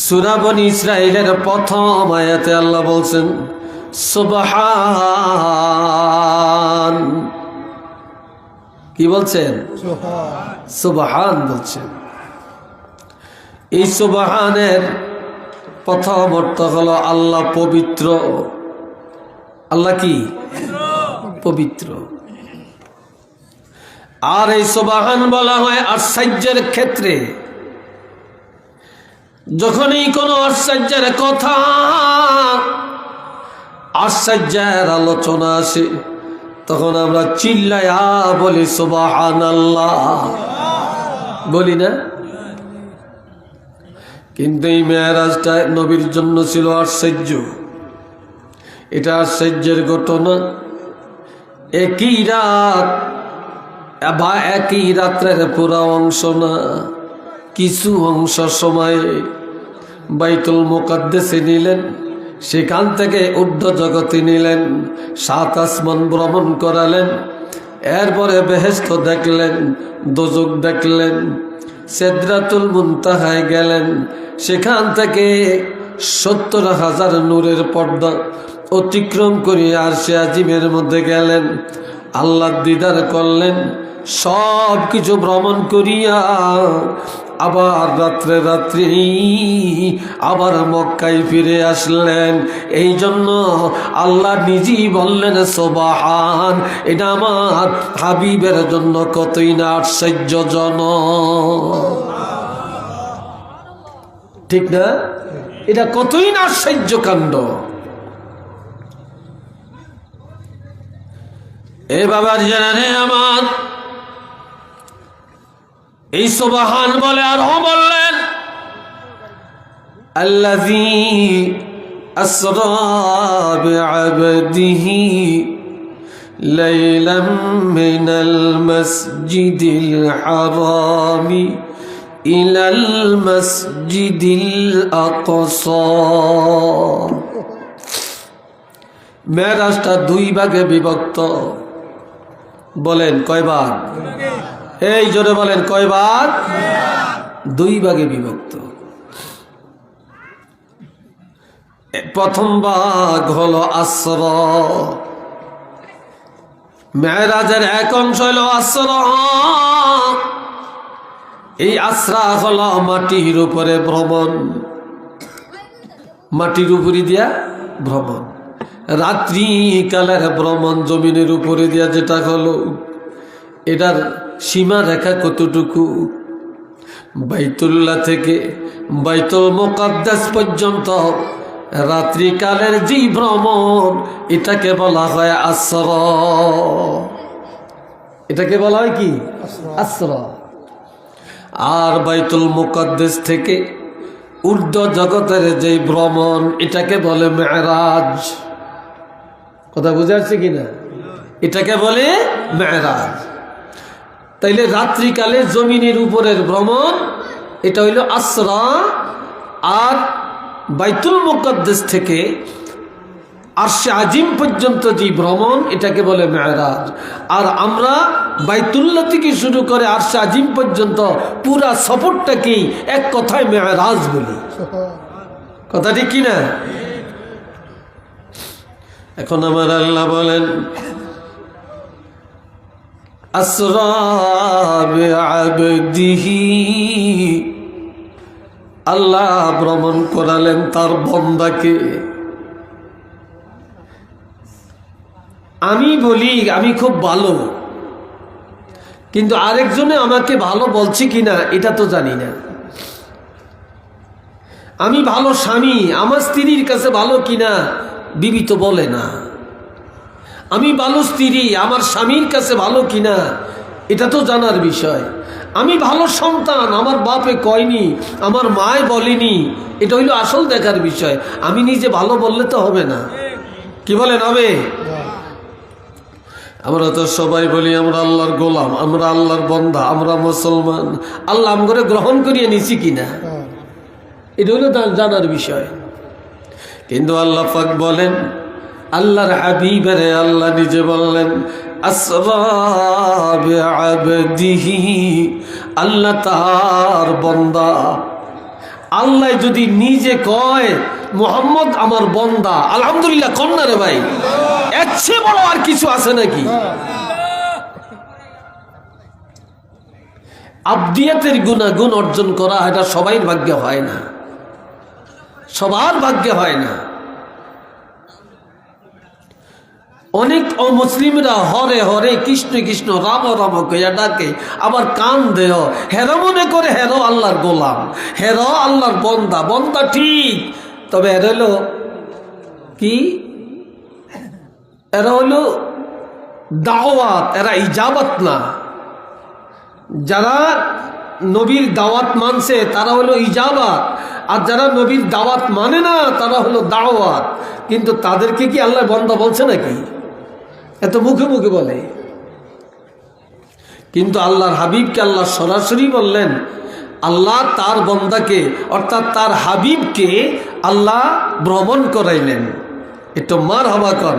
সূরা বনী ইসরাঈলের প্রথম আয়াতে আল্লাহ বলছেন সুবহান। কি বলছেন? সুবহান বলছেন। এই সুবহানের প্রথম অর্থ হলো আল্লাহ পবিত্র। আল্লাহ কি পবিত্র। আর এই সুবহান বলা হয় আশ্চর্যের ক্ষেত্রে। যখনই কোনো আশ্চর্যের কথা, আশ্চর্যের আলোচনা আসে, তখন আমরা চিল্লায়া বলি সুবহানাল্লাহ, বলি না? কিন্তু এই মেরাজটা নবীর জন্য ছিল আশ্চর্য। এটা আশ্চর্যের ঘটনা। একই রাত বা একই রাত্রের পুরা অংশ না, কিছু অংশ সময়ে বাইতুল মুকাদ্দাসে নিলেন, সেখান থেকে ঊর্ধ্ব জগতে নিলেন, 7 আসমান ভ্রমণ করালেন, এরপরে বেহেশত দেখলেন, দোজখ দেখলেন, সিদরাতুল মুনতাহায় গেলেন, সেখান থেকে 70,000 নূরের পর্দা অতিক্রম করে আরশে আজিমের মধ্যে গেলেন, আল্লাহর দিদার করলেন। সব কিছু ভ্রমণ করিয়া আবার রাত্রে রাত্রি আবার মক্কায় ফিরে আসলেন। এই জন্য আল্লাহ নিজেই বললেন সুবহান। এটা আমার হাবিবের জন্য কতই না আশ্চর্যজনক, ঠিক না? এটা কতই না আশ্চর্য কাণ্ড। এ বাবার জানে আমার, এই সুবহান বলে আরো বললেন আল্লাযী আসরা বিআবদিহি লাইলাম মিনাল মাসজিদিল হারামি ইলাল মাসজিদিল আকসা। মেরাজটা 2 ভাগে বিভক্ত। বলেন কয়বার? এই জোরে বলেন কয়বার? 2 ভাগে বিভক্ত। প্রথম ভাগ হলো আসরা। মেরাজের এক অংশ হলো আসরা। এই আসরা হলো মাটির উপরে ভ্রমণ, মাটির উপরে দিয়া ভ্রমণ। রাত্রি কালের ভ্রমণ জমিনের উপরে দিয়া যেটা হলো, এটার সীমা রেখা কতটুকু? বাইতুল্লাহ থেকে বাইতুল মুকাদ্দাস পর্যন্ত রাত্রিকালের যে ভ্রমণ, এটাকে বলা হয় আসরা। এটাকে বলা হয় কি? আসরা। আর বাইতুল মুকাদ্দাস থেকে ঊর্ধ্ব জগতের যে ভ্রমণ, এটাকে বলে মেরাজ। কথা বুঝে আসছে কিনা? এটাকে বলে মেরাজ। তাইলে রাত্রিকালে জমিনের উপরের ভ্রমণ, এটা হইল আসরা। আর বাইতুল মুকাদ্দাস থেকে আরশে আজিম পর্যন্ত যে ভ্রমণ, এটাকে বলে মেরাজ। আর আমরা বাইতুল্লাহ থেকে শুরু করে আরশে আজিম পর্যন্ত পুরা সফরটাকেই এক কথায় মেরাজ বলি। কথা ঠিক কিনা? এখন আমার আল্লাহ বলেন আসরা বিআবদিহি, আল্লাহ ভ্রমণ করালেন তার বান্দাকে। আমি বলি আমি খুব ভালো, কিন্তু আরেকজনে আমাকে ভালো বলছে কিনা এটা তো জানি না। আমি ভালো স্বামী, আমার স্ত্রীর কাছে ভালো কিনা বিবি তো বলে না। আমি ভালো স্ত্রী, আমার স্বামীর কাছে ভালো কিনা এটা তো জানার বিষয়। আমি ভালো সন্তান, আমার বাপে কয়নি, আমার মায় বলেনি, এটা হইল আসল দেখার বিষয়। আমি নিজে ভালো বললে তো হবে না। কি বলেন হবে? আমরা তো সবাই বলি আমরা আল্লাহর গোলাম, আমরা আল্লাহর বান্দা, আমরা মুসলমান। আল্লাহ আমগরে গ্রহণ করিয়ে নিছি কিনা এটা হইল জানার বিষয়। কিন্তু আল্লাহ পাক বলেন, আল্লাহর হাবিবের আল্লাহ নিজে বললেন আসরা বিআবদিহি, আল্লাহ তার বান্দা আল্লাহ যদি নিজে কয় মুহাম্মদ আমার বান্দা, আলহামদুলিল্লাহ কন্যা রে ভাই, এর চেয়ে বড় আর কিছু আছে নাকি? আবদিয়াতের গুণাগুণ অর্জন করা এটা সবাই ভাগ্যে হয় না, সবার ভাগ্যে হয় না। অনেক অমুসলিমরা হরে হরে কৃষ্ণ কৃষ্ণ রাম রাম কইয়া ডাকে, আবার কান দেহ হেরো মনে করে হেরো আল্লাহর গোলাম, হেরো আল্লাহর বন্দা। বন্দা ঠিক, তবে এরা হলো কি? এরা হলো দাওয়াত, এরা ইজাবাত না। যারা নবীর দাওয়াত মানছে তারা হলো ইজাবাত, আর যারা নবীর দাওয়াত মানে না তারা হলো দাওয়াত। কিন্তু তাদেরকে কি আল্লাহ বন্দা বলছে নাকি? এত মুখে মুখে বলে। কিন্তু আল্লাহর হাবিবকে আল্লাহ সরাসরি বললেন, আল্লাহ তার বন্দাকে অর্থাৎ তার হাবিবকে আল্লাহ ভ্রমণ করাইলেন। একটু মার হাবা কর।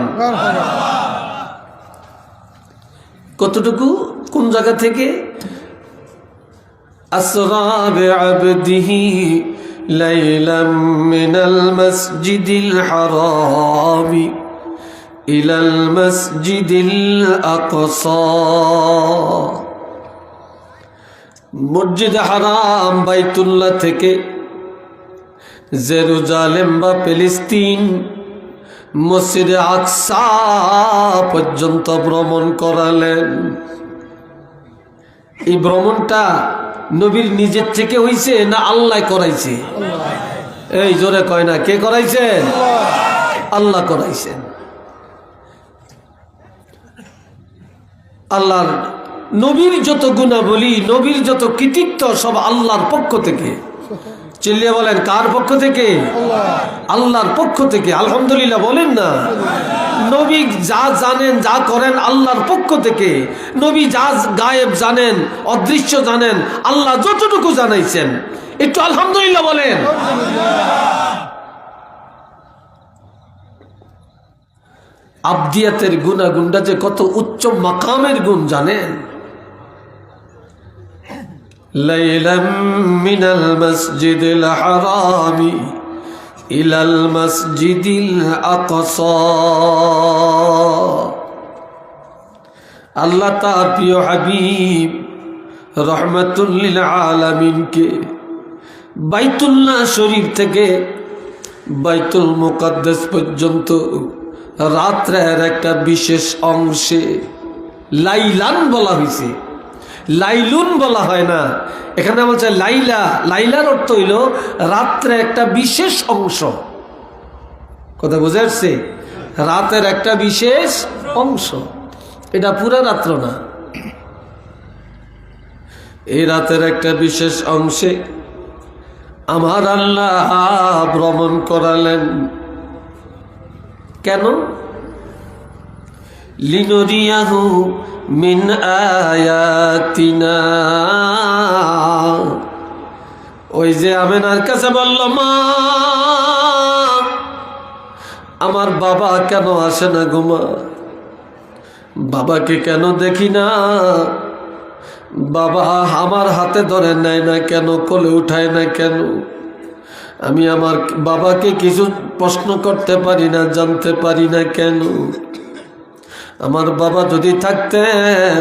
কতটুকু কোন জায়গা থেকে? আসরা বিআবদিহি লাইলাম মিনাল মাসজিদিল হারামি ইলাল মাসজিদিল আকসা। মসজিদ হারাম বাইতুল্লাহ থেকে জেরুজালেম বা ফিলিস্তিন মসজিদে আকসা পর্যন্ত ভ্রমণ করালেন। এই ভ্রমণটা নবীর নিজের থেকে হইছে না আল্লাহ করাইছে? এই জোরে কয় না, কে করাইছেন? আল্লাহ করাইছেন। আল্লাহর নবীর যত গুণাবলী, নবীর যত কৃতিত্ব সব আল্লাহর পক্ষ থেকে। চিল্লিয়ে বলেন, কার পক্ষ থেকে? আল্লাহর পক্ষ থেকে। আলহামদুলিল্লাহ বলেন না। নবী যা জানেন, যা করেন আল্লাহর পক্ষ থেকে। নবী যা গায়েব জানেন, অদৃশ্য জানেন, আল্লাহ যতটুকু জানাইছেন, একটু আলহামদুলিল্লাহ বলেন। আবদিয়াতের গুণাগুণটা যে কত উচ্চ মাকামের গুণ জানেন? লাইলাম মিনাল মাসজিদিল হারামি ইলাল মাসজিদিল আকসা। আল্লাহ তার প্রিয় হাবিব রহমাতুল লিল আলামিনকে বাইতুল্লাহ শরীফ থেকে বাইতুল মুকাদ্দাস পর্যন্ত রাত্রের একটা বিশেষ অংশে লাইলান বলা হয়েছে, লাইলুন বলা হয় না। এখানে বলছে লাইলা। লাইলার অর্থ হইল রাত্রে একটা বিশেষ অংশ। কথা বুঝে আসছে? রাতের একটা বিশেষ অংশ, এটা পুরা রাত্র না। এই রাতের একটা বিশেষ অংশে আমার আল্লাহ ভ্রমণ করালেন। কেন? লিনুরিয়াহু মিন আয়াতিনা। ওই যে আমেনার কাছে বলল, মা আমার বাবা কেন আসে না গো মা? বাবাকে কেন দেখি না? বাবা আমার হাতে ধরে নেয় না কেন? কোলে উঠায় না কেন? আমি আমার বাবাকে কিছু প্রশ্ন করতে পারি না, জানতে পারি না কেন? আমার বাবা যদি থাকতেন,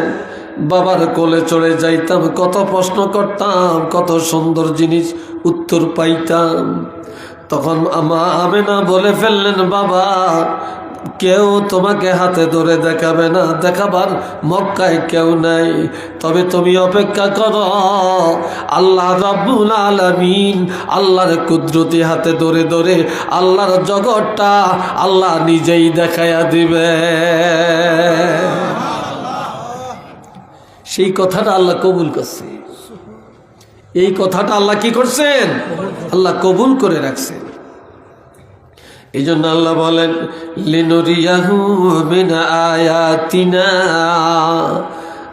বাবার কোলে চড়ে যাইতাম, কত প্রশ্ন করতাম, কত সুন্দর জিনিস উত্তর পাইতাম। তখন আমেনা বলে ফেললেন, বাবা কেউ তোমাকে হাতে ধরে দেখাবে না, দেখাবার মক্কায় কেউ নাই। তবে তুমি অপেক্ষা করো, আল্লাহ রাব্বুল আলামিন আল্লাহর কুদরতি হাতে ধরে ধরে আল্লাহর জগৎটা আল্লাহ নিজেই দেখাইয়া দিবে। সেই কথাটা আল্লাহ কবুল করছে। এই কথাটা আল্লাহ কি করছেন? আল্লাহ কবুল করে রাখছেন। এই জন্য আল্লাহ বলেন, লিনুরিয়াহু মিন আয়াতিনা।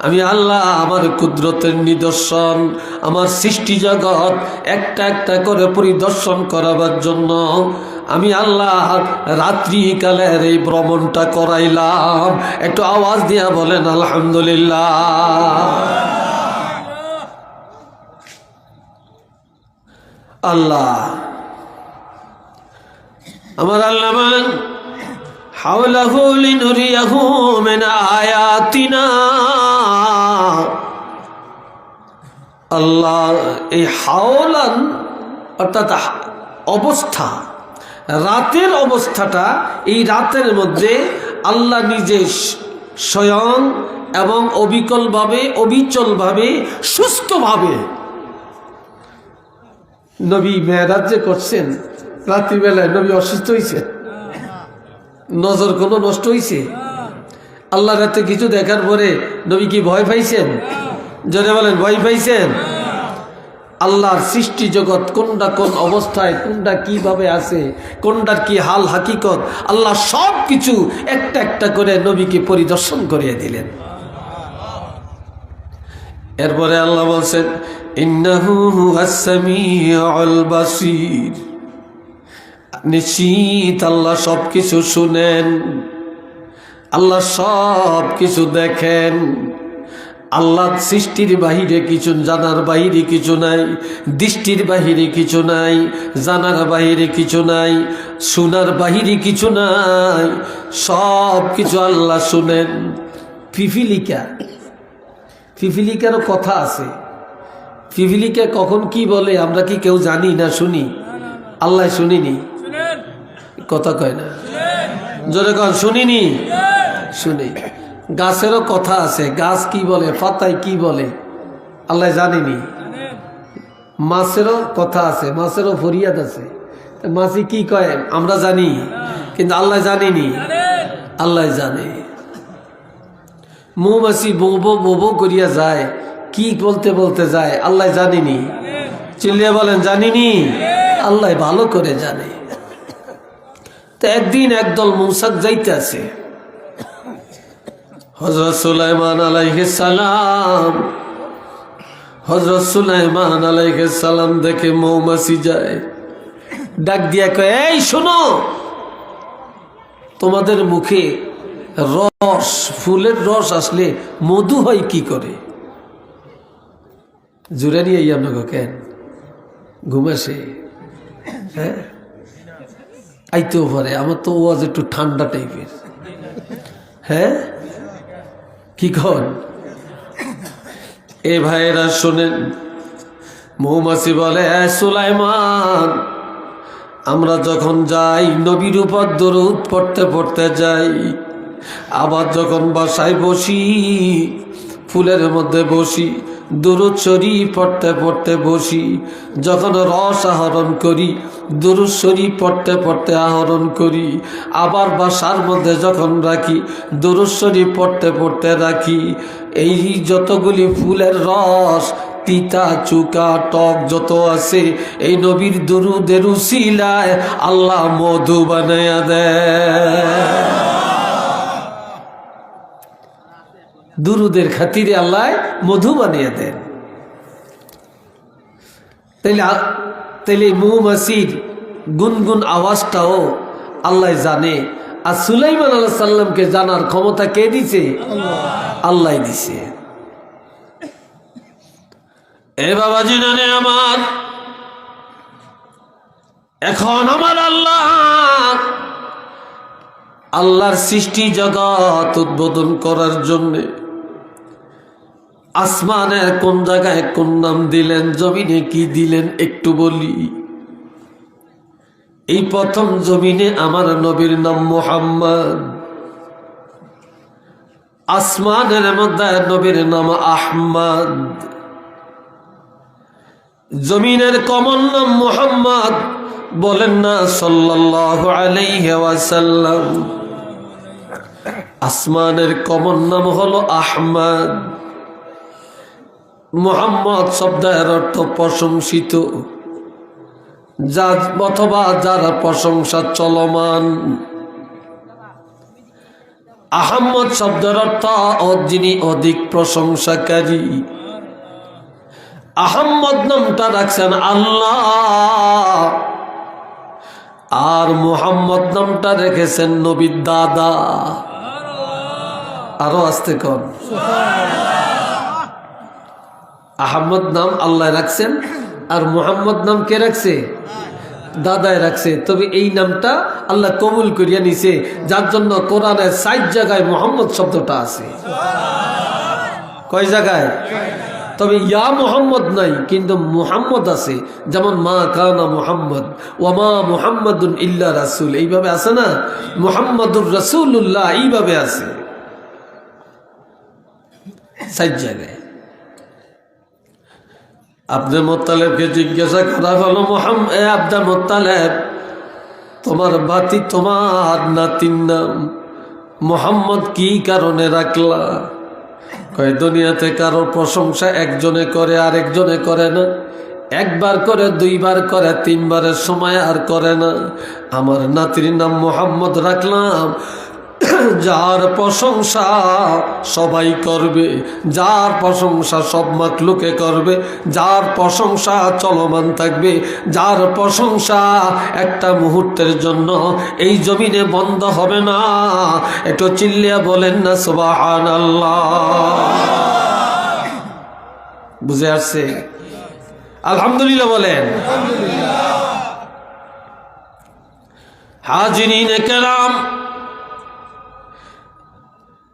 আমি আল্লাহ আমার কুদরতের নিদর্শন, আমার সৃষ্টি জগৎ একটা একটা করে পরিদর্শন করাবার জন্য আমি আল্লাহ রাত্রিকালের এই ভ্রমণটা করাইলাম। একটু আওয়াজ দিয়া বলেন আলহামদুলিল্লাহ। আল্লাহ আমার আল্লাহ বলেন হাওলাহু লিনুরিয়াহু মিন আয়াতিনা। আল্লাহ এই হাওলান অর্থাৎ অবস্থা, রাতের অবস্থাটা, এই রাতের মধ্যে আল্লাহ নিজে স্বয়ং এবং অবিকলভাবে, অবিচলভাবে, সুস্থভাবে নবী মেরাজ যে করছেন, রাত্রিবেলায় নবী অসুস্থ হয়েছে, নজর কোনো নষ্ট হয়েছে? আল্লাহ রাতে কিছু দেখার পরে নবী কি ভয় পাইছেন? জোরে বলেন, ভয় পাইছেন? আল্লাহর সৃষ্টি জগৎ কোনটা কোন অবস্থায়, কোনটা কিভাবে আছে, কোনটার কি হাল হাকিকত, আল্লাহ সব কিছু একটা একটা করে নবীকে পরিদর্শন করিয়ে দিলেন। এরপরে আল্লাহ বলছেন ইন্নাহু হুয়াস সামিউল বাসীর, নিশ্চিত আল্লাহ সব কিছু শুনেন, আল্লাহ সব কিছু দেখেন। আল্লাহ সৃষ্টির বাহিরে কিছু, জানার বাহিরে কিছু নাই, দৃষ্টির বাহিরে কিছু নাই, জানার বাহিরে কিছু নাই, শোনার বাহিরে কিছু নাই, সব কিছু আল্লাহ শুনেন। পিপিলিকা, পিপিলিকারও কথা আছে। পিপিলিকা কখন কি বলে আমরা কি কেউ জানি না শুনি? আল্লাহ শুনিনি, কথা কয় না, জোরে কন শুনিনি, শুনি। গাছেরও কথা আছে, গাছ কি বলে, পাতায় কি বলে আল্লাহ জানিনি। মাছেরও কথা আছে, মাছেরও ফরিয়াদ আছে, মাছি কি কয় আমরা জানি, কিন্তু আল্লাহ জানিনি, আল্লাহ জানে। মৌমাছি বোবো বোবো করিয়া যায়, কি বলতে বলতে যায় আল্লাহ জানিনি। চিল্লিয়া বলেন জানিনি, আল্লাহ ভালো করে জানে। তো একদিন একদল মৌসাক যাইতে আছে, হযরত সুলাইমান আলাইহিস সালাম, হযরত সুলাইমান আলাইহিস সালাম দেখে মৌমাছি যায়, ডাক দিয়া কয় এই শোনো, তোমাদের মুখে রস, ফুলের রস আসলে মধু হয় কি করে? জুড়ে নিয়ে আপনাকে কেন ঘুমাসে? হ্যাঁ আইতেও পারে, আমার তো ওয়াজ একটু ঠান্ডা টাইপের। হ্যাঁ কি কন এ ভাইরা শোনেন, মৌমাছি বলে সুলাইমান, আমরা যখন যাই নবীর উপর দরুদ পড়তে পড়তে যাই, আবার যখন বাসায় বসি, ফুলের মধ্যে বসি, দুরূদ শরীফ পড়তে পড়তে বসি, যখন রস আহরণ করি, দুরূদ শরীফ পড়তে পড়তে আহরণ করি, আবার বাসার মধ্যে যখন রাখি, দুরূদ শরীফ পড়তে পড়তে রাখি। এই যতগুলি ফুলের রস, তিতা চুকা টক যত আছে, এই নবীর দুরুদের উসিলায় আল্লাহ মধু বানায়া দেয়। দুরুদের খাতিরে আল্লাহ মধু বানিয়ে দেন। তাইলে মৌমাছির গুনগুন আওয়াজটাও আল্লাহ জানে। আর সুলাইমান আলাইহিস সালামকে জানার ক্ষমতা কে দিছে? আল্লাহ দিছে। এ বাবাজি নানে আমার, এখন আমার আল্লাহর সৃষ্টি জগৎ উদ্বোধন করার জন্যে আসমানের কোন জায়গায় কোন নাম দিলেন, জমিনে কি দিলেন একটু বলি। এই প্রথম জমিনে আমার নবীর নাম মুহাম্মদ, আসমানের মধ্যে নবীর নাম আহমদ, জমিনের কমন নাম মুহাম্মদ, বলেন না সাল্লাল্লাহু আলাইহি ওয়াসাল্লাম। আসমানের কমন নাম হলো আহমদ। মুহাম্মদ শব্দের অর্থ প্রশংসিত, যা অথবা যার প্রশংসা চলমান। আহমদ শব্দের অর্থ যিনি অধিক প্রশংসাকারী। আহমদ নামটা রাখছেন আল্লাহ, আর মুহাম্মদ নামটা রেখেছেন নবীর দাদা। আরো আসতে কন, আহমদ নাম আল্লাহ রাখছেন, আর মুহাম্মদ নাম কে রাখছে? দাদায় রাখছে। তবে এই নামটা আল্লাহ কবুল করিয়া নিছে, যার জন্য কোরআনের ৬০ জায়গায় মুহাম্মদ শব্দটা আছে। কয় জায়গায়? তবে ইয়া মুহাম্মদ নাই, কিন্তু মুহাম্মদ আছে। যেমন মা কানা মুহাম্মদ ওয়া মা মুহাম্মাদুন ইল্লা রাসূল, এইভাবে আছে না? মুহাম্মাদুর রাসূলুল্লাহ এইভাবে আছে ৬০ জায়গায়। আব্দুল মুত্তালিবকে জিজ্ঞাসা করা হলো, আব্দুল মুত্তালিব, তোমার বাতি, তোমার নাতির নাম মুহাম্মদ কি কারণে রাখলা? কয় দুনিয়াতে কারো প্রশংসা একজনে করে আর একজনে করে না, একবার করে, দুইবার করে, তিনবারের সময় আর করে না। আমার নাতির নাম মুহাম্মদ রাখলাম, যার প্রশংসা সবাই করবে, যার প্রশংসা সব মাখলুকে করবে, যার প্রশংসা চলমান থাকবে, যার প্রশংসা একটা মুহূর্তের জন্য এই জমিনে বন্ধ হবে না। একটু চিল্লিয়া বলেন না সুবহানাল্লাহ। বুঝে আসছে? আলহামদুলিল্লাহ বলেন। হাজিরিনে কেরাম,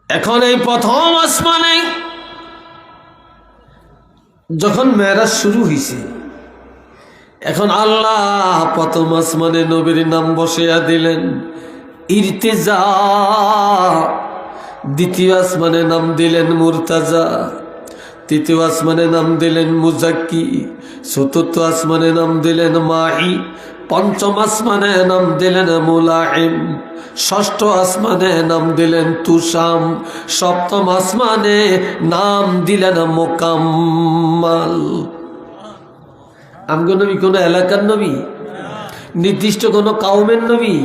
এখন এই প্রথম আসমানে যখন মেরাজ শুরু হয়েছে, এখন আল্লাহ প্রথম আসমানে নবীর নাম বসাইয়া দিলেন ইরতিজা, দ্বিতীয় আসমানে নাম দিলেন মুরতাজা, তৃতীয় আসমানে নাম দিলেন মুজাক্কি, চতুর্থ আসমানে নাম দিলেন মাহি, পঞ্চম আসমানে নাম দিলেন মুলাহিম, ষষ্ঠ আসমানে নাম দিলেন তুষাম, সপ্তম আসমানে নাম দিলেন মোকাম্মাল। আমগো নবী কোন এলাকার নবী? নির্দিষ্ট কোন কাউমের নবী?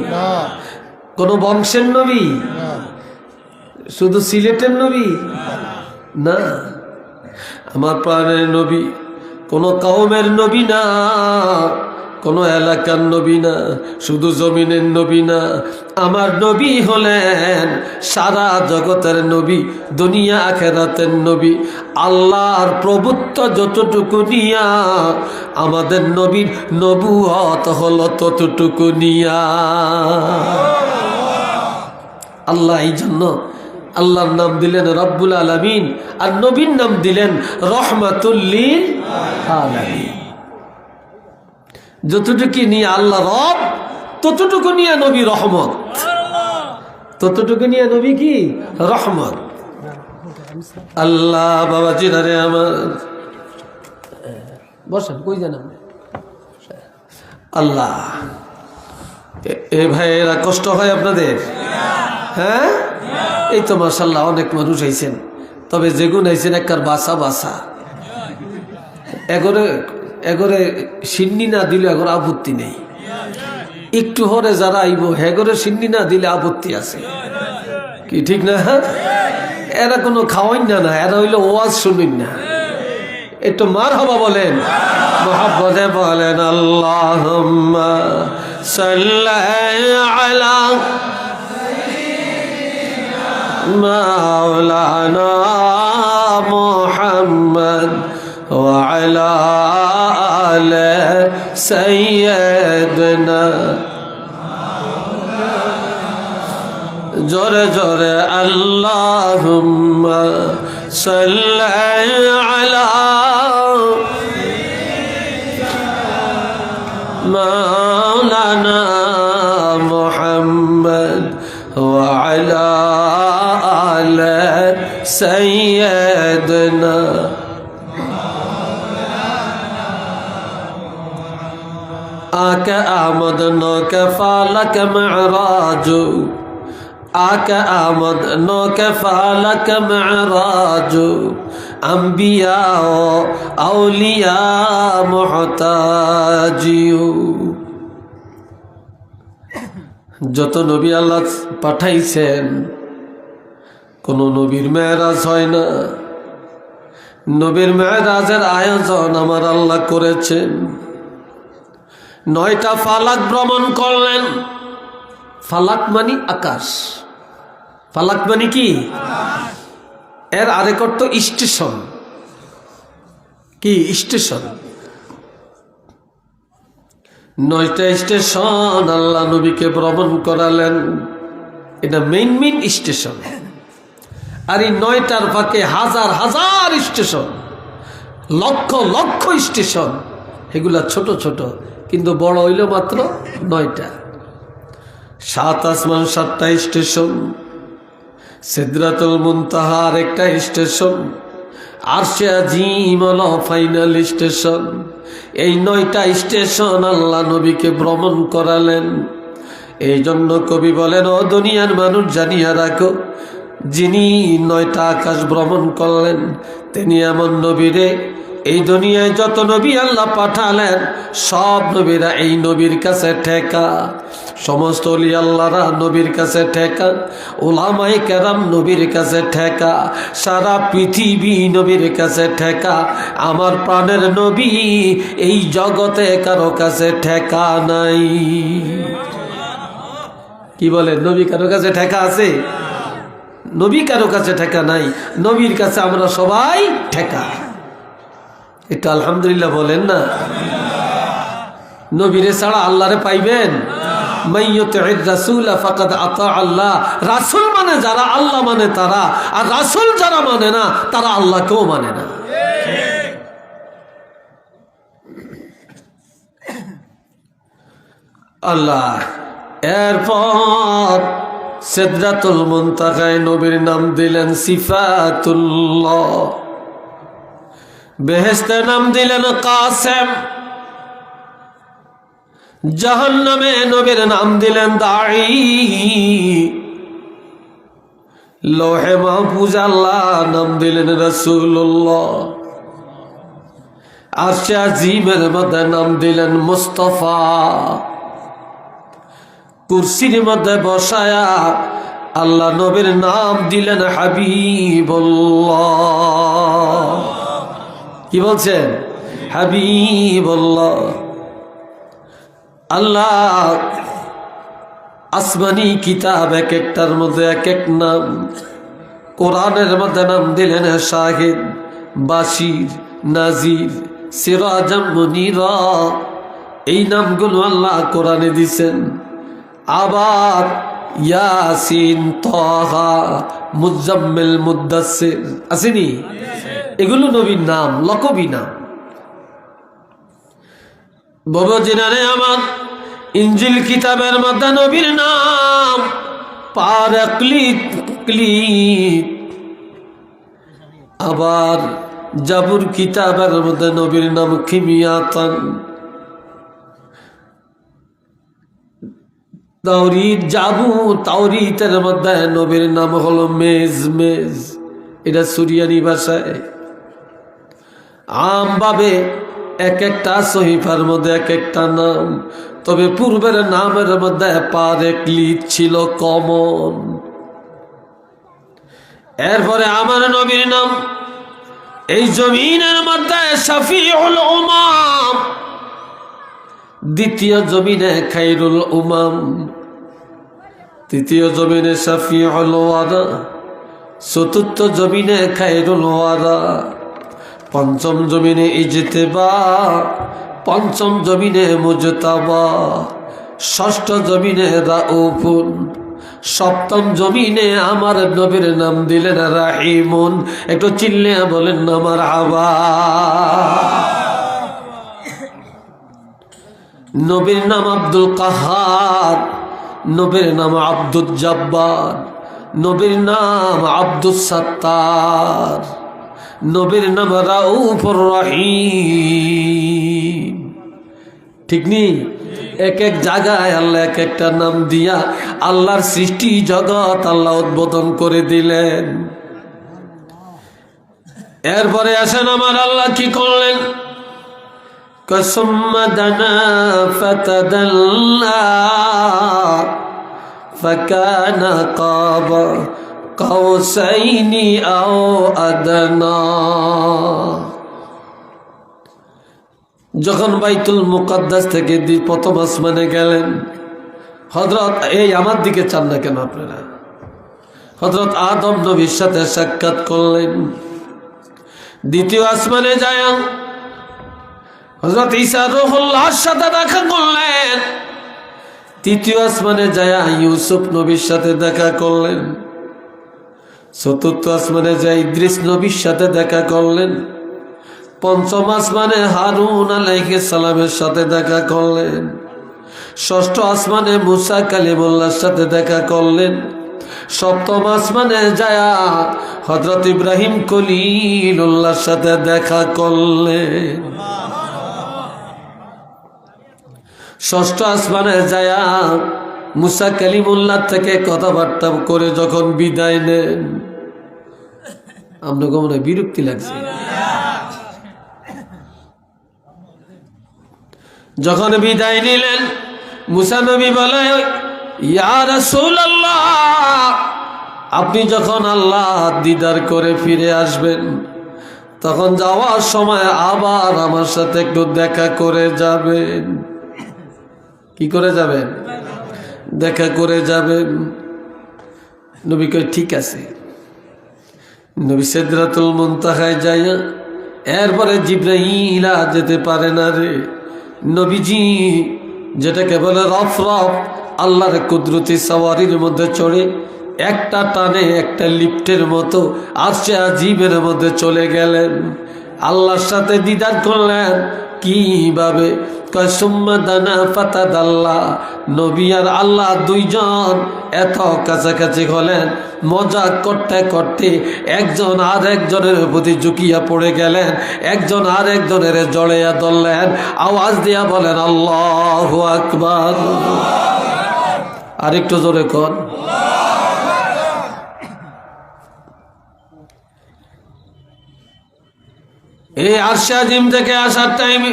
কোন বংশের নবী? শুধু সিলেটের নবী না, আমার প্রাণের নবী কোন কাউমের নবী না, কোন এলাকার নবী না, শুধু জমিনের নবী না। আমার নবী হলেন সারা জগতের নবী, দুনিয়া আখেরাতের নবী। আল্লাহর প্রভুত্ব যতটুকু নিয়া আমাদের নবীর নবুয়ত হলো ততটুকু নিয়া। আল্লাহ এই জন্য আল্লাহর নাম দিলেন রব্বুল আলামিন, আর নবীর নাম দিলেন রহমাতুল লিল আলামিন। যতটুকু নিয়ে আল্লাহ রব, ততটুকু নিয়ে নবী রহমত, ততটুকু নিয়ে নবী কি রহমত। আল্লাহ বাবা জিনারে আমার বসেন, কই জানান আল্লাহ। এ ভাইয়েরা কষ্ট হয় আপনাদের? হ্যাঁ, এই তো মাশাআল্লাহ অনেক মানুষ আইছেন, তবে যেগুন আইছেন একবার বাসা বাসা এগরে সিন্নি না দিলে এগর আপত্তি নেই। একটু হরে যারা আইব হেগরে সিন্নি না দিলে আপত্তি আছে, কি ঠিক না? এরা কোনো খাওয়াই না, এরা হইলো ওয়াজ শুনিন না। একটু মারহাবা বলেন, মুহাব্বতে বলেন আল্লাহুম্মা সাল্লি আলা মাওলানা মুহাম্মদ ওয়া আলা আলি সাইয়্যিদিনা। জোরে জোরে আল্লাহুম্মা সাল্লি আলা মাওলানা মুহাম্মদ ওয়া আলা আলি সাইয়্যিদিনা। आका आमद नो के फालक मेराजो, आका आमद नो के फालक मेराजो, अंबिया औलिया मुहताजियो। যত নবী আল্লাহ পাঠাইছেন কোন নবীর মেরাজ হয় না। নবীর মেরাজের আয়োজন আমার আল্লাহ করেছেন। 9টা ফালাক ভ্রমণ করলেন। ফালাক মানে আকাশ, ফালাক মানে কি? এর আরেক অর্থ স্টেশন। কি স্টেশন? 9টা স্টেশন আল্লাহ নবীকে ভ্রমণ করালেন। এটা মেইন স্টেশন। আর এই 9টার ফাঁকে হাজার হাজার স্টেশন, লক্ষ লক্ষ স্টেশন। এগুলা ছোট ছোট, কিন্তু বড় হইল মাত্র 9টা। 7 আসমান 7টা স্টেশন, সিদরাতুল মুনতাহার একটা স্টেশন, আরশে আজিম হলো ফাইনাল স্টেশন। এই 9টা স্টেশন আল্লাহ নবীকে ভ্রমণ করালেন। এই জন্য কবি বলেন, ও দুনিয়ার মানুষ জানিয়া রাখো, যিনি 9টা আকাশ ভ্রমণ করলেন তিনি এমন নবীরে, এই দুনিয়ায় যত নবী আল্লাহ পাঠালেন সব নবীরা এই নবীর কাছে ঠেকা। সমস্ত ওলি আল্লাহরা নবীর কাছে ঠেকা, উলামায়ে কেরাম নবীর কাছে ঠেকা, সারা পৃথিবী নবীর কাছে ঠেকা। আমার প্রাণের নবী এই জগতে কারো কাছে ঠেকা নাই। কি বলে, নবী কারো কাছে ঠেকা আছে? নবী কারো কাছে ঠেকা নাই, নবীর কাছে আমরা সবাই ঠেকা। এটা আলহামদুলিল্লাহ বলেন না? নবীরে ছাড়া আল্লাহরে পাইবেন? মাইয়ুতির রাসূল ফাকাদ আতা আল্লাহ। রাসূল মানে যারা, আল্লাহ মানে তারা। আর রাসূল যারা মানে না, তারা আল্লাহকেও মানে না। আল্লাহ এরপর সিদরাতুল মুনতাহায় নবীর নাম দিলেন সিফাতুল্লাহ, বেহেশতের নাম দিলেন কাসেম, জাহান্নামে নবীর নাম দিলেন দাঈ, লৌহে মাহফুজ আল্লাহ নাম দিলেন রাসূলুল্লাহ, আরশে আজিমের মধ্যে নাম দিলেন মুস্তাফা, কুরসির মধ্যে বসায়া আল্লাহ নবীর নাম দিলেন হাবিবুল্লাহ। কি বলছেন? হাবিবুল্লাহ। আল্লাহ আসমানি কিতাব এক একটার মধ্যে এক এক নাম। কোরআনের মধ্যে নাম দিলেন শাহিদ, বাশির, নাজির, সিরাজাম মুনীরা। এই নামগুলো আল্লাহ কোরআনে দিছেন। আবার ইয়াসিন, তাহা, মুজাম্মিল, মুদ্দাসসির আসেনি? এগুলো নবীর নাম, লকবি নাম। বাবা জিনারে আমার, ইনজিল কিতাবের মধ্যে নবীর নাম পারাকলিত। আবার জাবুর কিতাবের মধ্যে নবীর নাম কিমিয়াতান। তাওরীতের মধ্যে নবীর নাম হলো মেজ। এটা সুরিয়ানি ভাষায়। আমভাবে এক একটা সহিফার মধ্যে এক একটা নাম, তবে পূর্বের নামের মধ্যে পারাকলিত ছিল কমন। এরপরে আমার নবীর নাম এই জমিনের মধ্যে শফিউল উমাম, দ্বিতীয় জমিনে খায়রুল উমাম, তৃতীয় জমিনে শফিউল ওয়ারা, চতুর্থ জমিনে খায়রুল ওয়ারা, পঞ্চম জমিনে ইজতেবা, পঞ্চম জমিনে মুজতাবা, ষষ্ঠ জমিনে রাউফুন, সপ্তম জমিনে আমার নবীর নাম দিলেন রাহিমুন। একটু চিল্লে বলেন না মারহাবা। নবীর নাম আব্দুল কাহার, নবীর নাম আব্দুল জব্বার, নবীর নাম আব্দুস সাত্তার, নবীর নাম রাউফুর রহিম। ঠিক নেই? এক এক জায়গায় আল্লাহ এক একটা নাম দিয়া আল্লাহর সৃষ্টি জগৎ আল্লাহ উদ্বোধন করে দিলেন। এরপরে আসেন আমার আল্লাহ কি করলেন? সুম্মা দানা ফাতাদাল্লা ফাকানা কাবা কাউসাইনি আও আদনা। যখন বাইতুল মুকাদ্দাস থেকে প্রথম আসমানে গেলেন, হযরত এই আমার দিকে চান না কেন আপনারা? হযরত আদম নবীর সাথে সাক্ষাৎ করলেন। দ্বিতীয় আসমানে যায় হযরত ঈসা রূহুল্লাহর সাথে দেখা করলেন। তৃতীয় আসমানে যায় ইউসুফ নবীর সাথে দেখা করলেন। চতুর্থ আসমানে যায় ইদ্রিস নবীর সাথে দেখা করলেন। পঞ্চম আসমানে হারুন আলাইহিস সালামের সাথে দেখা করলেন। ষষ্ঠ আসমানে মুসা কালিমুল্লাহর সাথে দেখা করলেন। সপ্তম আসমানে যায়া হযরত ইব্রাহিম খলিলুল্লাহর সাথে দেখা করলেন। ষষ্ঠ আসমানে যায়া মুসা কালিমুল্লাহ থেকে কথাবার্তা করে যখন বিদায় নেন, আপনাকে মনে হয় বিরক্তি লাগছে। যখন বিদায় নিলেন, মুসা নবী বলে, ইয়া রাসূলুল্লাহ, আপনি যখন আল্লাহ দিদার করে ফিরে আসবেন, তখন যাওয়ার সময় আবার আমার সাথে একটু দেখা করে যাবেন। কি করে যাবেন? দেখা করে যাবেন। নবী কয় ঠিক আছে। নবী সিদরাতুল মুনতাহায় যাইয়া এরপরে জিবরাইল যেতে পারে না রে। নবীজি যেটাকে বলে রফ রফ, আল্লাহর কুদরতি সওয়ারির মধ্যে চড়ে একটা টানে একটা লিফটের মতো আরশে আজিমের মধ্যে চলে গেলেন। আল্লাহর সাথে দিদার করলেন। কিভাবে? কয় সুম্মা দানা ফাতাদাল্লাহ। নবী আর আল্লাহ দুইজন এত কাছাকাছি হলেন, মজা করতে করতে একজন আর একজনের প্রতি ঝুঁকিয়া পড়ে গেলেন। একজন আর একজনের জড়াইয়া ধরলেন। আওয়াজ দিয়া বলেন আল্লাহু আকবার। আরেকটু জোরে কর। এই আরশে আজিম থেকে আসার টাইমে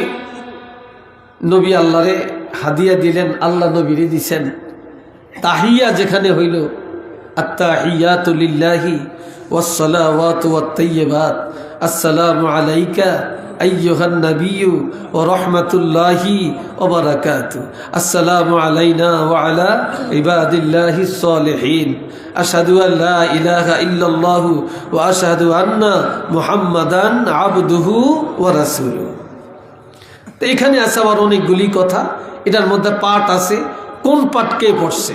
নবী আল্লাহরে হাদিয়া দিলেন, আল্লাহ নবীরে দিছেন তাহিয়া, যেখানে হইল আত্তাহিয়াতু লিল্লাহি ওয়াসসালাওয়াতু ওয়াত-তাইয়্যিবাত, আসসালামু আলাইকা আইয়ুহান নাবিয়্যু ওয়া রাহমাতুল্লাহি ওয়া বারাকাতুহু, আসসালামু আলাইনা ওয়া আলা ইবাদিল্লাহিস সালিহিন, আশহাদু আল লা ইলাহা ইল্লাল্লাহু ওয়া আশহাদু আন্না মুহাম্মাদান আবদুহু ওয়া রাসূলুহু। তো এখানে আছে আবার অনেকগুলি কথা, এটার মধ্যে পাঠ আছে। কোন পাঠ কে পড়ছে?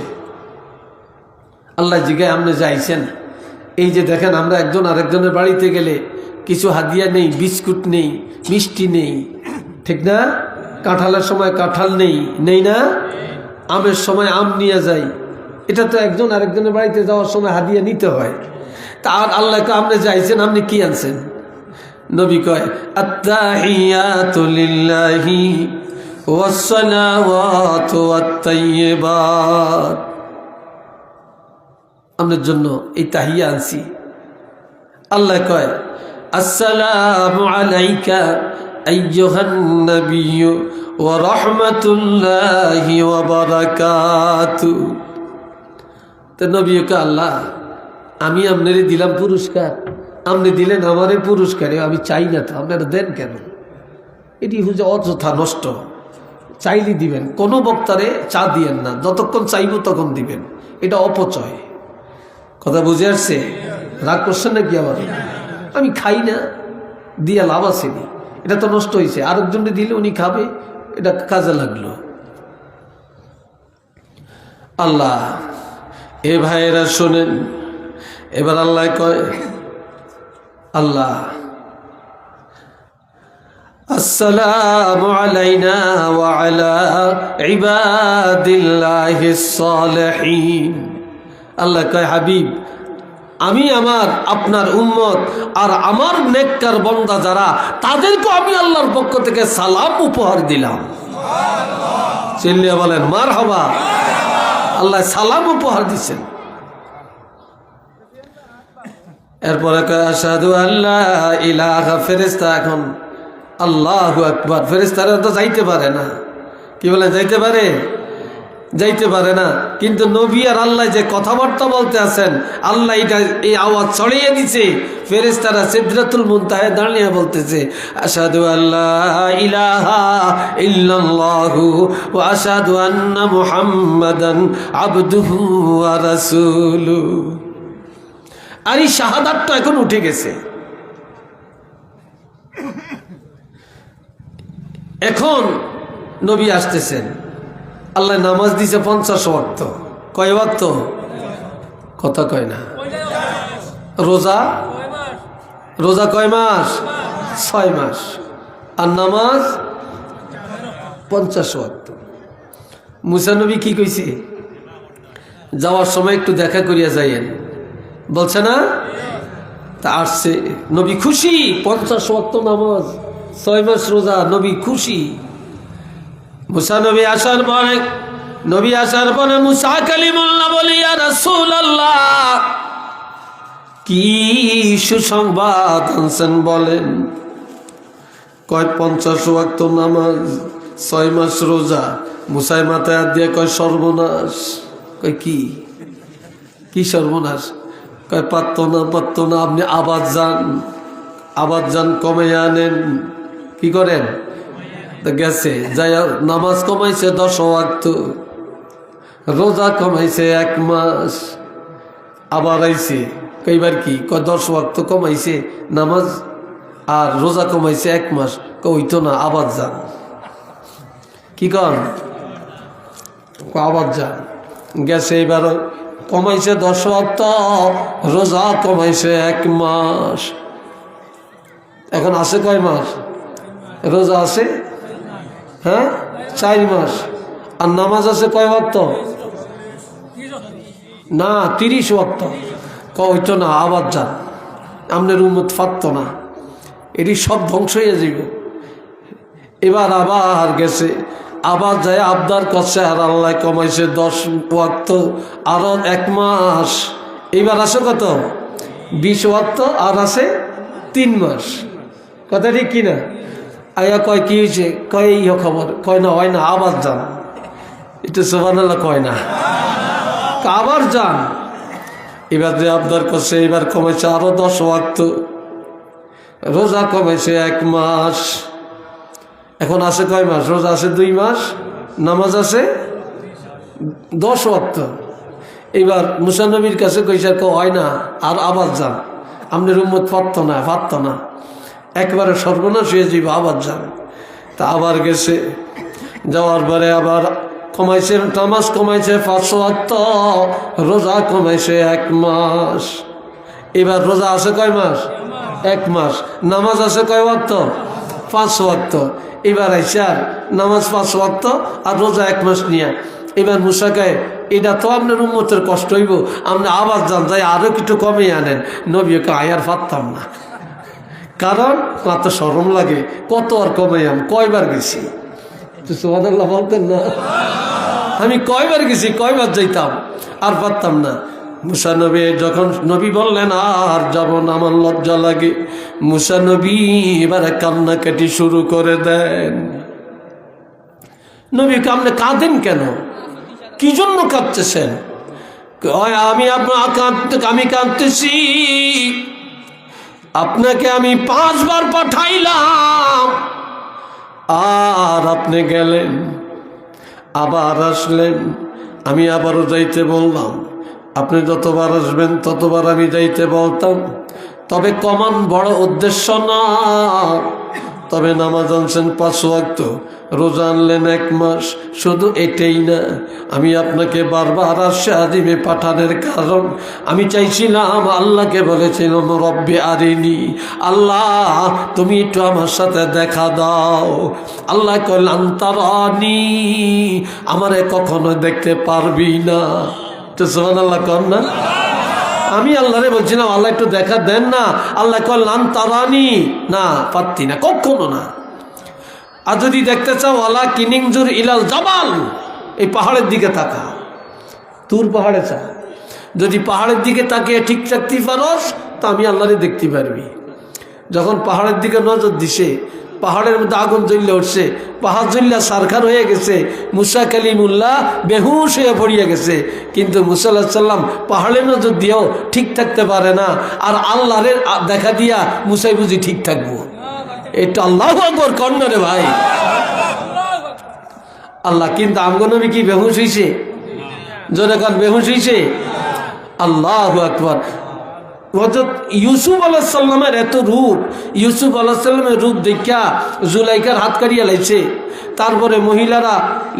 আল্লাহ জিগায় আপনি যাইছেন। এই যে দেখেন, আমরা একজন আরেকজনের বাড়িতে গেলে কিছু হাদিয়া নেই, বিস্কুট নেই, মিষ্টি নেই, ঠিক না? কাঁঠালের সময় কাঁঠাল নেই, নেই না? আমের সময় আম নিয়ে যাই। এটা তো একজন আরেকজনের বাড়িতে যাওয়ার সময় হাদিয়া নিতে হয়। তা আর আল্লাহকে আপনি যাইছেন, আপনি কি আনছেন? নবী কয় আত্তাহিয়াতু লিল্লাহি ওয়াসসালাওয়াতু ওয়াত-তাইয়্যিবাত। আপনার জন্য এই তাহিয়া আনছি। আল্লাহ কয় আসসালামু আলাইকা আইয়ুহান নাবিয়্যু ওয়া রাহমাতুল্লাহি ওয়া বারাকাতুহু। তো নবী কয় আল্লাহ, আমি আপনারে দিলাম পুরস্কার, আপনি দিলেন আমারে পুরস্কারে, আমি চাই না তো, আপনারা দেন কেন? এটি হচ্ছে অযথা নষ্ট। চাইলে দিবেন, কোনো বক্তারে চা দিয়েন না, যতক্ষণ চাইব তখন দিবেন, এটা অপচয়। কথা বুঝে আসছে? রাগ করছেন নাকি? আবার আমি খাই না, দিয়ে লাভ আসেনি, এটা তো নষ্ট হয়েছে। আরেকজনকে দিলে উনি খাবে, এটা কাজে লাগলো। আল্লাহ, এ ভাইয়েরা শোনেন, এবার আল্লাহ কয়, আল্লাহ আসসালামু আলাইনা ওয়া আলা ইবাদিল্লাহিস সালিহিন। আল্লাহ কয় হাবিব, আমি আপনার উম্মত আর আমার নেককার বান্দা যারা, তাদেরকে আমি আল্লাহর পক্ষ থেকে সালাম উপহার দিলাম। চিল্লিয়া বলেন মারহাবা। আল্লাহ সালাম উপহার দিচ্ছেন। এরপরে কয় আশহাদু আল্লা ইলাহা। ফেরেশতা এখন আল্লাহু আকবার। ফেরেশতারা তো যাইতে পারে না। কি বলে? যাইতে পারে? যাইতে পারে না। কিন্তু নবী আর আল্লাহ যে কথাবার্তা বলতে আছেন, আল্লাহ এটা এই আওয়াজ ছড়িয়ে দিছে। ফেরেশতারা সিদরাতুল মুনতাহায় দাঁড়িয়ে বলতেছে আশহাদু আল্লা ইলাহা ইল্লাল্লাহু ওয়া আশহাদু আন্না মুহাম্মাদান আবদুহু ওয়া রাসূলুহু। আর এই শাহাদাতটা এখন উঠে গেছে। এখন নবী আসতেছেন, আল্লাহ নামাজ দিছে 50 ওয়াক্ত। কয় ওয়াক্ত? কথা কয় না। রোজা রোজা কয় মাস? 6 মাস। আর নামাজ 50 ওয়াক্ত। মুসা নবী কি কইছে? যাওয়ার সময় একটু দেখা করিয়া যাইয়েন, বলছে না? তা আসছে, নবী খুশি। 50 ওয়াক্ত নামাজ, 6 মাস রোজা, নবী খুশি। মুসা নবী আসার পরে মুসা কালিমুল্লাহ বলি, ইয়া রাসূলুল্লাহ, কি সুসংবাদ আনছেন বলেন। কয় 50 ওয়াক্ত নামাজ, 6 মাস রোজা। মুসাই মাথায় হাত দিয়ে কয় সর্বনাশ। কয় কি সর্বনাশ? কয় পারত না, আপনি আবার যান কমে আনেন। কি করেন? গেছে যাই নামাজ কমাইছে 10 ওয়াক্ত, রোজা কমাইছে 1 মাস, আবার আইছে। কইবার কি? কয় 10 ওয়াক্ত কমাইছে নামাজ আর রোজা কমাইছে 1 মাস। কইতো না, আবার যান। কি কর? আবার যান। গেছে, এবার কমাইছে 10 ওয়াক্ত, রোজা কমাইছে 1 মাস। এখন আছে কয় মাস? রোজা আছে, হ্যাঁ, 4 মাস। আর নামাজ আছে কয় ওয়াক্ত? না, 30 ওয়াক্ত। কইতো না, আবার যান। আপনার উম্মত ফারত না, এটি সব ধ্বংস হয়ে যাবে। এবার আবার গেছে, আবার যায় আবদার করছে, আর আল্লাহ কমাইছে 10 ওয়াক্ত, আরো 1 মাস। এবার আছে কত? 20 ওয়াক্ত, আর আছে 3 মাস। কথা ঠিক কিনা? আয়া কয় কি হয়েছে? কয় এই খবর। কয় না, হয় না, আবার যান। এটা সুবহানাল্লাহ কয় না, আবার যান। এবার যে আবদার করছে, এবার কমাইছে আরো 10 ওয়াক্ত, রোজা কমাইছে 1 মাস। এখন আছে কয় মাস? রোজা আছে 2 মাস, নামাজ আছে 10 ওয়াক্ত। এবার মুসা নবীর কাছে কইছে, হয় না, আর আবার যান। আপনার উম্মত পারত না, একবারে সর্বনাশ হয়ে যাবে, আবার যান। তা আবার গেছে, যাওয়ার পরে আবার কমাইছে, নামাজ কমাইছে 5 ওয়াক্ত, রোজা কমাইছে 1 মাস। এবার রোজা আছে কয় মাস? 1 মাস। নামাজ আছে কয় ওয়াক্ত? 5 ওয়াক্ত। এবার আইসার নামাজ 5 ওয়াক্ত আর রোজা 1 মাস নিয়ে। এবার মুসা কয়, এটা তো আপনার উম্মতের কষ্ট হইব, আপনি আবার যান, যাই আরো কিছু কমে আনেন। নবীকে আয়ার পারতাম না, কারণ কত শরম লাগে, কত আর কমে আম। কয়বার গেছি? সুবহানাল্লাহ বলতেন না? আমি কয়বার গেছি, কয়বার যাইতাম, আর পারতাম না। মুসা নবী যখন নবী বললেন আর যাব না, আমার লজ্জা লাগে, মুসা নবী এবারে কান্নাকাটি শুরু করে দেন। নবী আপনি কাঁদেন কেন? কি জন্য কাঁদতেছেন? আমি কাঁদতেছি, আপনাকে আমি 5 বার পাঠাইলাম, আর আপনি গেলেন, আবার আসলেন, আমি আবারও যাইতে বললাম, আপনি যতবার আসবেন ততবার আমি যাইতে বলতাম। তবে কমান বড় উদ্দেশ্য না, তবে নামাজ আনছেন 5 ওয়াক্ত, রোজা আনলেন 1 মাস। শুধু এটাই না, আমি আপনাকে বারবার আরশে আজিমে পাঠানোর কারণ আমি চাইছিলাম, আল্লাহকে বলেছিলাম, রব্বি আরিনি, আল্লাহ তুমি একটু আমার সাথে দেখা দাও। আল্লাহ কইলেন তারানি, আমারে কখনো দেখতে পারবি না। তো সুবহানাল্লাহ কর না? আমি আল্লাহরে বলছিলাম, আল্লাহ একটু দেখা দেন না। আল্লাহ কইলেন তারানি, না, পারতি না, কখনো না। আর যদি দেখতে চাও, আলা কিনিংজুর ইলাল জাবাল, এই পাহাড়ের দিকে তাকা, তুর পাহাড়ে চা। যদি পাহাড়ের দিকে তাকিয়ে ঠিক থাকতে পারস, তা আমি আল্লাহরে দেখতে পারবি। যখন পাহাড়ের দিকে নজর দিছে, পাহাড়ের মধ্যে আগুন জ্বলে উঠছে, পাহাড় জ্বল্লা সারখার হয়ে গেছে, মুসা কালিমুল্লাহ বেহুশ হয়ে পড়িয়া গেছে। কিন্তু মুসা আলাইহিস সালাম পাহাড়ের নজর দিয়েও ঠিক থাকতে পারে না, আর আল্লাহরে দেখা দিয়া মুসাই বুঝি ঠিক থাকবো। এটা আল্লাহু আকবার কন্যা রে ভাই, আল্লাহ। কিন্তু আমগো নবী কি বেহুশ হইছে? জোরে কান, বেহুশ হইছে? আল্লাহু আকবার। হযরত ইউসুফ আলাইহিস সালামের এত রূপ, ইউসুফ আলাইহিস সালামের রূপ দেখা জুলাইখার হাত কাটিয়া লাইছে। তারপরে মহিলারা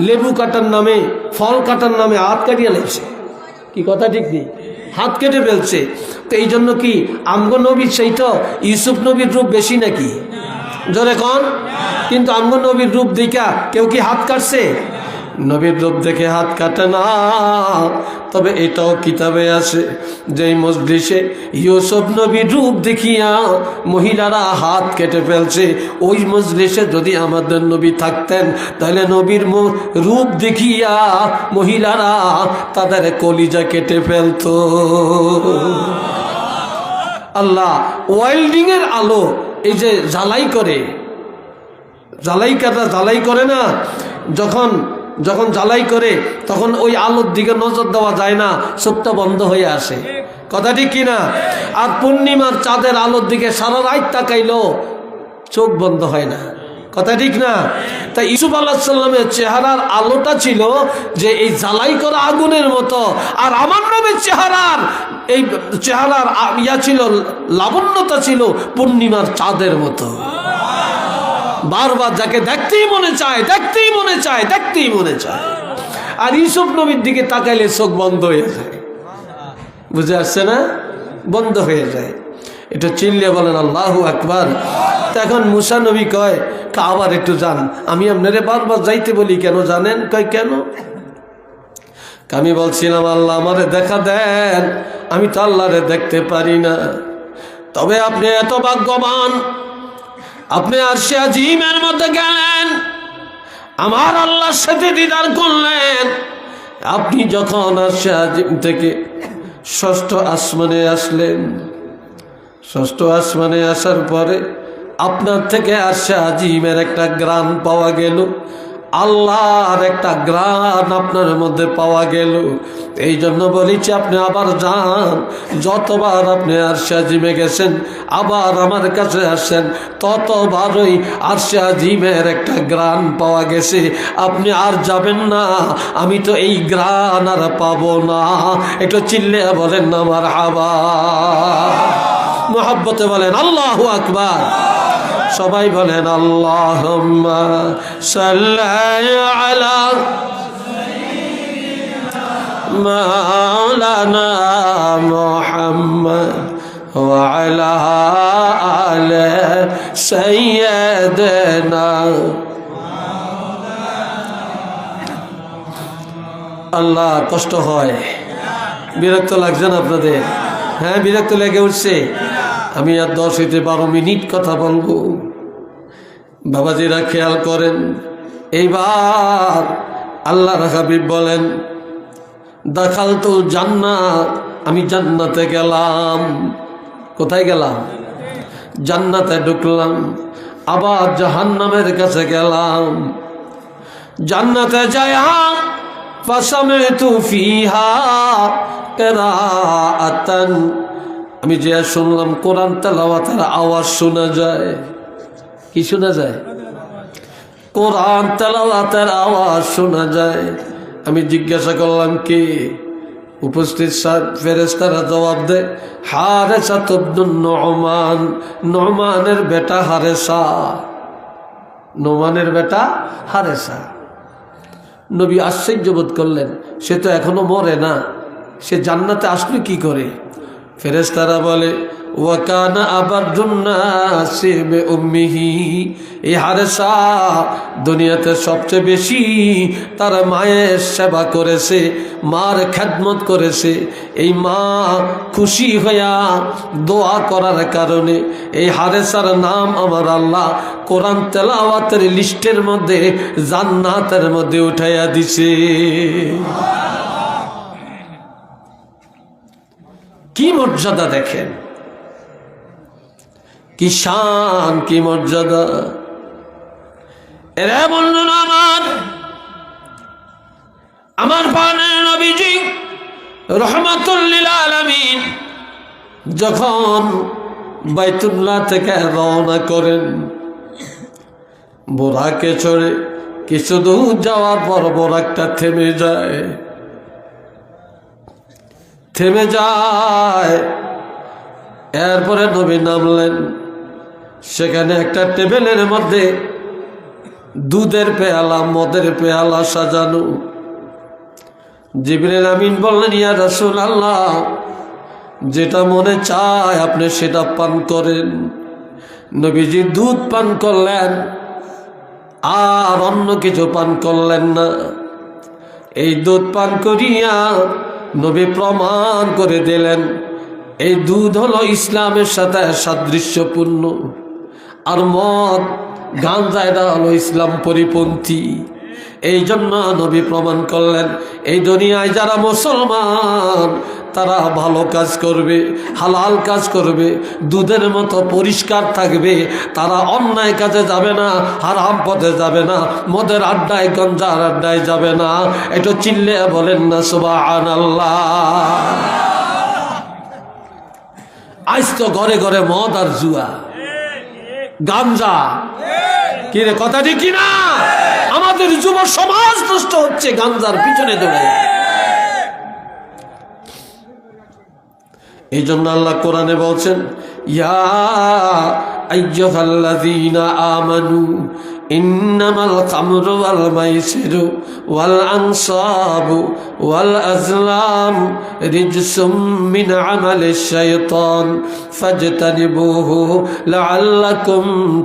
লেবু কাটার নামে, ফল কাটার নামে হাত কাটিয়া লাইছে। কি কথা ঠিক নেই? হাত কেটে ফেলছে। তো এই জন্য কি আমগো নবীর সেই তো ইউসুফ নবীর রূপ বেশি নাকি? জোরে কন। কিন্তু আমগো নবীর রূপ দেখা কেউ কি হাত কাটছে? নবীর রূপ দেখে হাত কাটে না। তবে এটাও কিতাবে আছে যে মজলিসে ইউসুফ নবীর রূপ দেখিয়া মহিলারা হাত কেটে ফেলছে, ওই মজলিসে যদি আমাদের নবী থাকতেন তাহলে নবীর রূপ দেখিয়া মহিলারা তাদের কলিজা কেটে ফেলতো। আল্লাহ ওয়েল্ডিং এর আলো, এই যে জ্বালাই করে, জ্বালাই করে না, যখন জ্বালাই করে তখন ওই আলোর দিকে নজর দেওয়া যায় না, চোখটা বন্ধ হয়ে আসে। কথা ঠিক কিনা? আর পূর্ণিমার চাঁদের আলোর দিকে সারা রাত তাকাইলেও চোখ বন্ধ হয় না। কথা ঠিক না? তাই ইউসুফ আলাইহিস সালামের চেহারার আলোটা ছিল যে এই জ্বালাই করা আগুনের মতো, আর আমার নবীর চেহারার ইয়া ছিল, লাবণ্যতা ছিল পূর্ণিমার চাঁদের মতো। বারবার যাকে দেখতেই মনে চায়, দেখতেই মনে চায়, দেখতেই মনে চায়। আর ইউসুফ নবীর দিকে তাকাইলে চোখ বন্ধ হয়ে যায়। বুঝে আসছে না? বন্ধ হয়ে যায়। এটা চিল্লিয়ে বলেন আল্লাহু আকবার। এখন মুসা নবী কয় আবার একটু যান, আমি আপনারে বারবার যাইতে বলি কেন জানেন? কয় কেন? আমি বলছিলাম আল্লাহ আমারে দেখা দেন, আমি তো আল্লাহরে দেখতে পারি না। তবে আপনি এত ভাগ্যবান, আপনি আরশে আজিমের মধ্যে গেলেন, আমার আল্লাহর সাথে দিদার করলেন। আপনি যখন আরশে আজিম থেকে ষষ্ঠ আসমানে আসলেন, ষষ্ঠ আসমানে আসার পরে আপনার থেকে আরশে আজিমের একটা গ্রাণ পাওয়া গেল, আল্লাহর একটা গ্রাণ আপনার মধ্যে পাওয়া গেল। এই জন্য বলেছি আপনি আবার যান, যতবার আপনি আরশে আজিমে গেছেন আবার আমার কাছে আসেন, ততবারই আরশে আজিমের একটা গ্রাণ পাওয়া গেছে। আপনি আর যাবেন না, আমি তো এই গ্রাণ আর পাবো না। একটু চিল্লে বলেন না মারহাবা, মুহাব্বতে বলেন আল্লাহু আকবার। সবাই বলেন আল্লাহুম্মা সাল্লি আলা মাওলানা মুহাম্মদ ওয়া আলা আলি সাইয়্যিদিনা। আল্লাহ কষ্ট হয়, বিরক্ত লাগছে না আপনাদের? হ্যাঁ, বিরক্ত লেগে উঠছে। আমি আর 10 থেকে 12 মিনিট কথা বলবো। বাবাজিরা খেয়াল করেন, এইবার আল্লাহর হাবিব বলেন দাখালতুল জান্নাত, আমি জান্নাতে গেলাম। কোথায় গেলাম? জান্নাতে ঢুকলাম। আবার জাহান্নামের কাছে গেলাম। জান্নাতে যায়া ফাসামিতু ফিহা কিরাআতান, আমি যে শুনলাম কোরআন তেলাওয়াতের আওয়াজ শোনা যায়। কি শোনা যায়? কোরআন তেলাওয়াতের আওয়াজ শোনা যায়। আমি জিজ্ঞাসা করলাম কি? উপস্থিত ফেরেশতারা জবাব দেয় হারেসা ইবনুন নু'মান, নু'মানের বেটা হারেসা, নু'মানের বেটা হারেসা। নবী আশ্চর্য বোধ করলেন, সে তো এখনো মরে না, সে জান্নাতে আসলো কি করে? ফেরেশতারা বলে ওয়াকানা আবাদুন নাসি বিউম্মিহি, এই হারেসা দুনিয়াতে সবচেয়ে বেশি তার মায়ের সেবা করেছে, মার খেদমত করেছে। এই মা খুশি হইয়া দোয়া করার কারণে এই হারেসার নাম আমার আল্লাহ কোরআন তেলাওয়াতের লিস্টের মধ্যে জান্নাতের মধ্যে উঠাইয়া দিছে। কি মর্যাদা দেখেন, কি শান, কি মর্যাদা। এরা বললেন আমার প্রাণের নবীজি রহমাতুল লিল আলামিন যখন বাইতুল্লাহ থেকে রওনা করেন, বোরাকে চড়ে কিছু দূর যাওয়ার পর বোরাকটা থেমে যায়। এরপরে নবী নামলেন। সেখানে একটা টেবিলের মধ্যে দুধের পেয়ালা, মদের পেয়ালা সাজানো। জিবরিল আমিন বললেন, ইয়া রাসূলুল্লাহ, যেটা মনে চায় আপনি সেটা পান করেন। নবীজি দুধ পান করলেন, আর অন্য কিছু পান করলেন না। এই দুধ পান করিয়া নবী প্রমাণ করে দিলেন, এই দুধ হলো ইসলামের সাথে সাদৃশ্যপূর্ণ, আর মদ গাঁজা এটা হলো ইসলাম পরিপন্থী। এই জন্য নবী প্রমাণ করলেন, এই দুনিয়ায় যারা মুসলমান তারা ভালো কাজ করবে, হালাল কাজ করবে, দুধের মতো পরিষ্কার থাকবে, তারা অন্যায় কাজে যাবে না, হারাম পথে যাবে না, মদের আড্ডায় গঞ্জার আড্ডায় যাবে না। এটা চিল্লে বলেন না সুবহানাল্লাহ। আজ তো ঘরে ঘরে মদ আর জুয়া, গাঞ্জা, কি রে কথা ঠিক কিনা? আমাদের যুব সমাজ নষ্ট হচ্ছে গাঞ্জার পিছনে দৌড়ে। এই জন্য আল্লাহ কোরআনে বলছেন, ইয়া আইয়ুহাল্লাযীনা আমানু ইন্নামাল খামরু ওয়াল মাইসিরু ওয়াল আনসাবু ওয়াল আজলাম রিজসুম মিন আমালিশ শাইতান ফাজতানিবুহু লাআল্লাকুম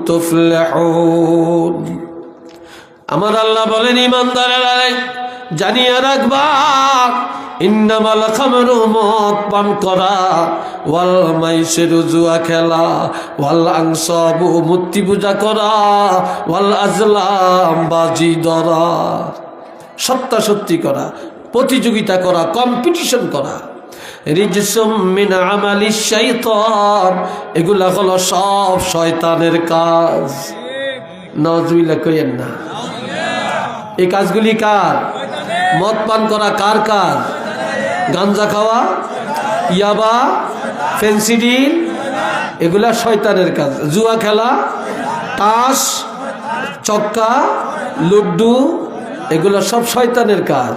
তুফলিহুন। আমার আল্লাহ বলেন, ঈমানদারেরা জানিয়ে রাখবা, ইন্নামাল খামরু মদ পান করা, ওয়াল মাইসিরু জুয়া খেলা, ওয়াল আনসাবু মূর্তি পূজা করা, ওয়াল আজলাম বাজি ধরা, সত্যাসত্যি করা, প্রতিযোগিতা করা, কম্পিটিশন করা, রিজসুম মিন আমালিশ শাইতান, এগুলা হলো সব শয়তানের কাজ। নাউযুবিল্লাহ কইেন না। এই কাজগুলি কার? মদ পান করা কার কাজ? গাঞ্জা খাওয়া, ইয়াবা, ফেন্সিডিল, এগুলা শয়তানের কাজ। জুয়া খেলা, তাস, চক্কা, লুড্ডু, এগুলা সব শয়তানের কাজ।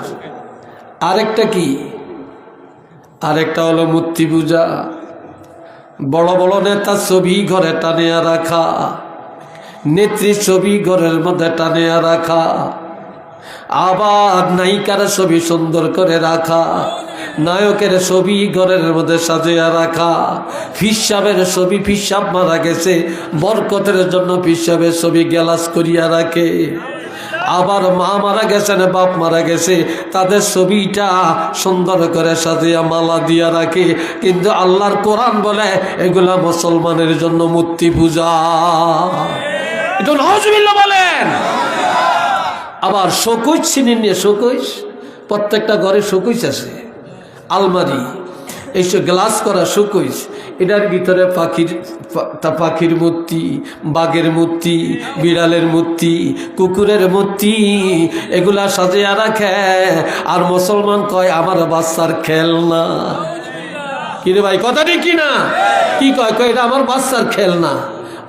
আরেকটা কি? আরেকটা হলো মূর্তি পূজা, বড় বড় নেতা ছবি ঘরে টানিয়া রাখা, নেত্রী ছবি ঘরের মধ্যে টানিয়া রাখা, আবার নায়িকার ছবি সুন্দর করে রাখা, নায়কের ছবি ঘরের মধ্যে সাজিয়া রাখা, ফিসাবের ছবি, ফিসাব মারা গেছে বরকতের জন্য ফিসাবের ছবি গ্যালাস করিয়া রাখে, আবার মা মারা গেছেন, বাপ মারা গেছে, তাদের ছবিটা সুন্দর করে সাজিয়া মালা দিয়া রাখে। কিন্তু আল্লাহর কোরআন বলে এগুলা মুসলমানের জন্য মূর্তি পূজা। এটা নাউযুবিল্লাহ বলেন। আবার শোকজ চিনেন নিয়ে, শোকজ প্রত্যেকটা ঘরে শোকজ আছে, আলমারি, এইসব গ্লাস করা শোকজ, এটার ভিতরে পাখির মূর্তি, বাঘের মূর্তি, বিড়ালের মূর্তি, কুকুরের মূর্তি, এগুলা সাজিয়া রাখে। আর মুসলমান কয় আমার বাচ্চার খেলনা। কিরে ভাই কথাটি কি না? কি কয়? কয় এটা আমার বাচ্চার খেলনা,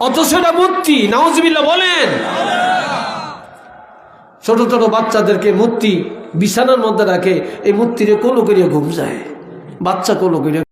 অথচ এটা মূর্তি। নাউযুবিল্লাহ বলেন। ছোট ছোট বাচ্চাদেরকে মূর্তি বিছানার মধ্যে রাখে, এই মূর্তিরে কোলো করিয়া ঘুম যায়, বাচ্চা কোলো করিয়া